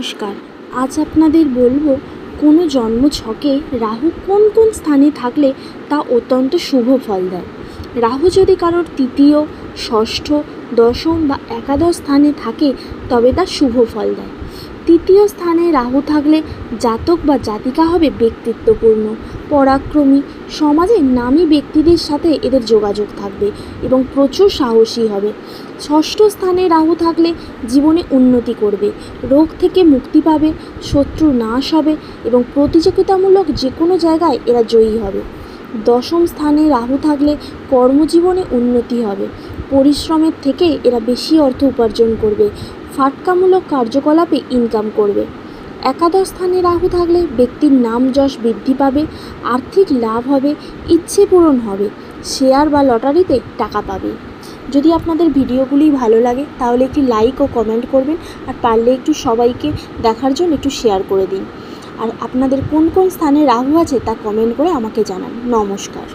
নমস্কার। আজ আপনাদের বলবো কোনো জন্মছকে রাহু কোন কোন স্থানে থাকলে তা অত্যন্ত শুভ ফল দেয়। রাহু যদি কারোর তৃতীয়, ষষ্ঠ, দশম বা একাদশ স্থানে থাকে তবে তা শুভ ফল দেয়। তৃতীয় স্থানে রাহু থাকলে জাতক বা জাতিকা হবে ব্যক্তিত্বপূর্ণ, পরাক্রমী, সমাজে নামী ব্যক্তিদের সাথে এদের যোগাযোগ থাকবে এবং প্রচুর সাহসী হবে। ষষ্ঠ স্থানে রাহু থাকলে জীবনে উন্নতি করবে, রোগ থেকে মুক্তি পাবে, শত্রু নাশ হবে এবং প্রতিযোগিতামূলক যে কোনো জায়গায় এরা জয়ী হবে। দশম স্থানে রাহু থাকলে কর্মজীবনে উন্নতি হবে, পরিশ্রমের থেকে এরা বেশি অর্থ উপার্জন করবে, ফাটকামূলক কার্যকলাপে ইনকাম করবে। একাদশ স্থানে রাহু থাকলে ব্যক্তির নাম যশ বৃদ্ধি পাবে, আর্থিক লাভ হবে, ইচ্ছে পূরণ হবে, শেয়ার বা লটারিতে টাকা পাবে। যদি আপনাদের ভিডিওগুলি ভালো লাগে তাহলে একটি লাইক ও কমেন্ট করবেন, আর পারলে একটু সবাইকে দেখার জন্য একটু শেয়ার করে দিন। আর আপনাদের কোন কোন স্থানে রাহু আছে তা কমেন্ট করে আমাকে জানান। নমস্কার।